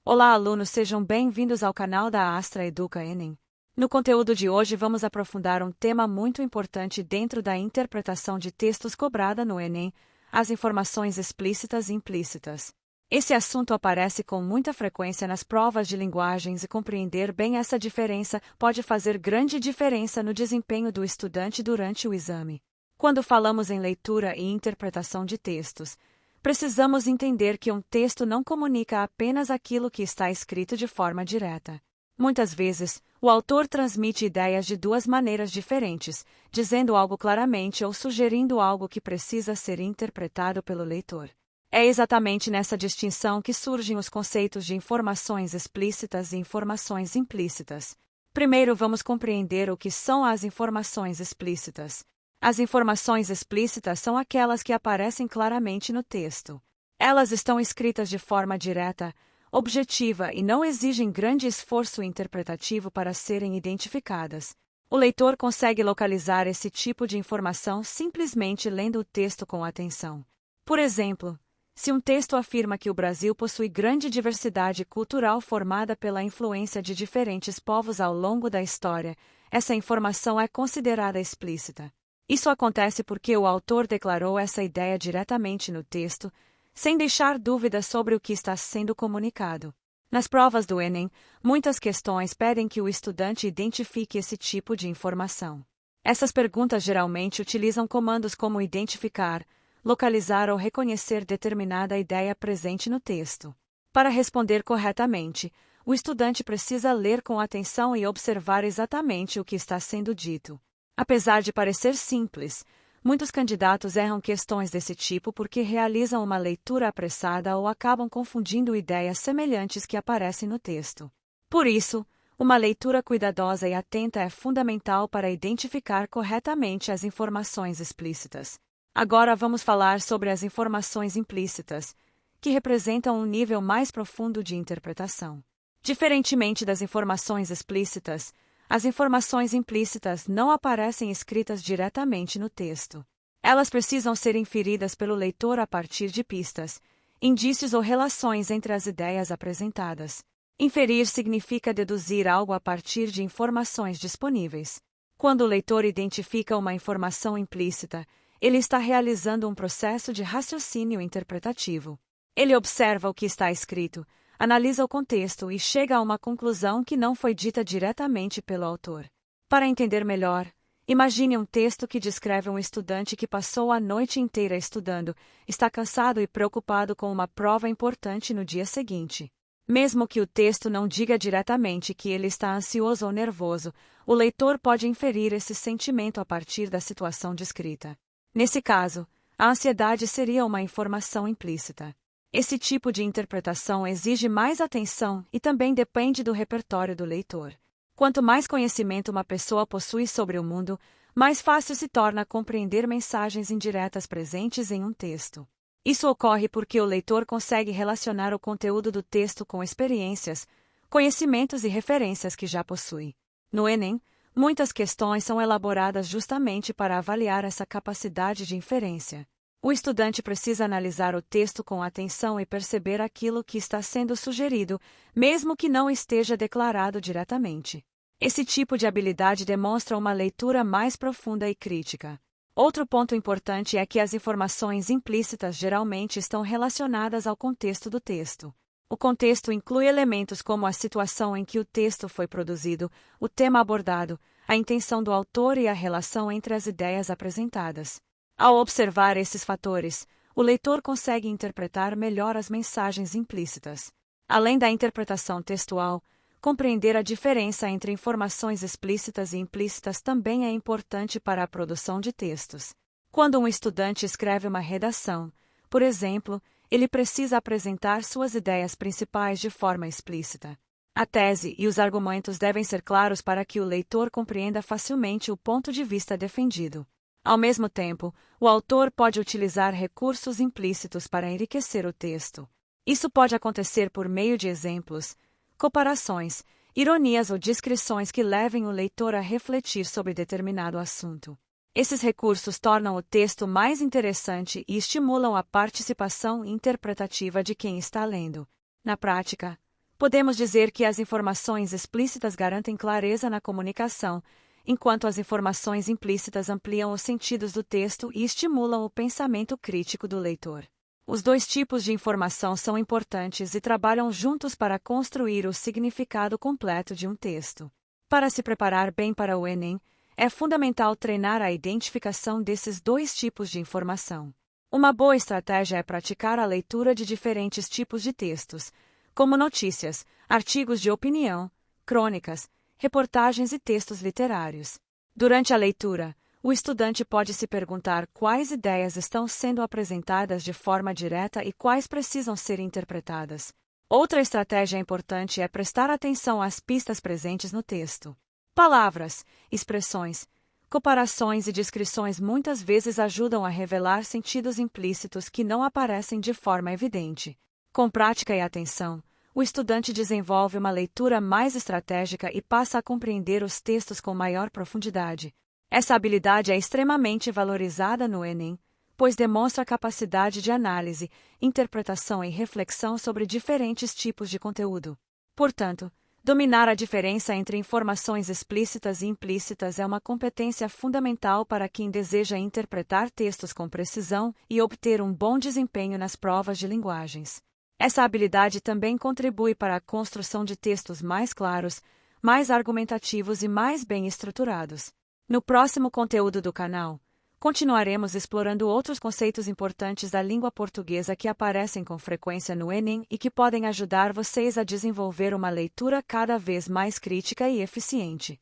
Olá, alunos, sejam bem-vindos ao canal da Astra Educa Enem. No conteúdo de hoje vamos aprofundar um tema muito importante dentro da interpretação de textos cobrada no Enem, as informações explícitas e implícitas. Esse assunto aparece com muita frequência nas provas de linguagens e compreender bem essa diferença pode fazer grande diferença no desempenho do estudante durante o exame. Quando falamos em leitura e interpretação de textos, precisamos entender que um texto não comunica apenas aquilo que está escrito de forma direta. Muitas vezes, o autor transmite ideias de duas maneiras diferentes, dizendo algo claramente ou sugerindo algo que precisa ser interpretado pelo leitor. É exatamente nessa distinção que surgem os conceitos de informações explícitas e informações implícitas. Primeiro, vamos compreender o que são as informações explícitas. As informações explícitas são aquelas que aparecem claramente no texto. Elas estão escritas de forma direta, objetiva e não exigem grande esforço interpretativo para serem identificadas. O leitor consegue localizar esse tipo de informação simplesmente lendo o texto com atenção. Por exemplo, se um texto afirma que o Brasil possui grande diversidade cultural formada pela influência de diferentes povos ao longo da história, essa informação é considerada explícita. Isso acontece porque o autor declarou essa ideia diretamente no texto, sem deixar dúvidas sobre o que está sendo comunicado. Nas provas do Enem, muitas questões pedem que o estudante identifique esse tipo de informação. Essas perguntas geralmente utilizam comandos como identificar, localizar ou reconhecer determinada ideia presente no texto. Para responder corretamente, o estudante precisa ler com atenção e observar exatamente o que está sendo dito. Apesar de parecer simples, muitos candidatos erram questões desse tipo porque realizam uma leitura apressada ou acabam confundindo ideias semelhantes que aparecem no texto. Por isso, uma leitura cuidadosa e atenta é fundamental para identificar corretamente as informações explícitas. Agora vamos falar sobre as informações implícitas, que representam um nível mais profundo de interpretação. Diferentemente das informações explícitas, as informações implícitas não aparecem escritas diretamente no texto. Elas precisam ser inferidas pelo leitor a partir de pistas, indícios ou relações entre as ideias apresentadas. Inferir significa deduzir algo a partir de informações disponíveis. Quando o leitor identifica uma informação implícita, ele está realizando um processo de raciocínio interpretativo. Ele observa o que está escrito, analisa o contexto e chega a uma conclusão que não foi dita diretamente pelo autor. Para entender melhor, imagine um texto que descreve um estudante que passou a noite inteira estudando, está cansado e preocupado com uma prova importante no dia seguinte. Mesmo que o texto não diga diretamente que ele está ansioso ou nervoso, o leitor pode inferir esse sentimento a partir da situação descrita. Nesse caso, a ansiedade seria uma informação implícita. Esse tipo de interpretação exige mais atenção e também depende do repertório do leitor. Quanto mais conhecimento uma pessoa possui sobre o mundo, mais fácil se torna compreender mensagens indiretas presentes em um texto. Isso ocorre porque o leitor consegue relacionar o conteúdo do texto com experiências, conhecimentos e referências que já possui. No Enem, muitas questões são elaboradas justamente para avaliar essa capacidade de inferência. O estudante precisa analisar o texto com atenção e perceber aquilo que está sendo sugerido, mesmo que não esteja declarado diretamente. Esse tipo de habilidade demonstra uma leitura mais profunda e crítica. Outro ponto importante é que as informações implícitas geralmente estão relacionadas ao contexto do texto. O contexto inclui elementos como a situação em que o texto foi produzido, o tema abordado, a intenção do autor e a relação entre as ideias apresentadas. Ao observar esses fatores, o leitor consegue interpretar melhor as mensagens implícitas. Além da interpretação textual, compreender a diferença entre informações explícitas e implícitas também é importante para a produção de textos. Quando um estudante escreve uma redação, por exemplo, ele precisa apresentar suas ideias principais de forma explícita. A tese e os argumentos devem ser claros para que o leitor compreenda facilmente o ponto de vista defendido. Ao mesmo tempo, o autor pode utilizar recursos implícitos para enriquecer o texto. Isso pode acontecer por meio de exemplos, comparações, ironias ou descrições que levem o leitor a refletir sobre determinado assunto. Esses recursos tornam o texto mais interessante e estimulam a participação interpretativa de quem está lendo. Na prática, Podemos dizer que as informações explícitas garantem clareza na comunicação, enquanto as informações implícitas ampliam os sentidos do texto e estimulam o pensamento crítico do leitor. Os dois tipos de informação são importantes e trabalham juntos para construir o significado completo de um texto. Para se preparar bem para o Enem, é fundamental treinar a identificação desses dois tipos de informação. Uma boa estratégia é praticar a leitura de diferentes tipos de textos, como notícias, artigos de opinião, crônicas, reportagens e textos literários. Durante a leitura, o estudante pode se perguntar quais ideias estão sendo apresentadas de forma direta e quais precisam ser interpretadas. Outra estratégia importante é prestar atenção às pistas presentes no texto. Palavras, expressões, comparações e descrições muitas vezes ajudam a revelar sentidos implícitos que não aparecem de forma evidente. Com prática e atenção, o estudante desenvolve uma leitura mais estratégica e passa a compreender os textos com maior profundidade. Essa habilidade é extremamente valorizada no Enem, pois demonstra a capacidade de análise, interpretação e reflexão sobre diferentes tipos de conteúdo. Portanto, dominar a diferença entre informações explícitas e implícitas é uma competência fundamental para quem deseja interpretar textos com precisão e obter um bom desempenho nas provas de linguagens. Essa habilidade também contribui para a construção de textos mais claros, mais argumentativos e mais bem estruturados. No próximo conteúdo do canal, continuaremos explorando outros conceitos importantes da língua portuguesa que aparecem com frequência no Enem e que podem ajudar vocês a desenvolver uma leitura cada vez mais crítica e eficiente.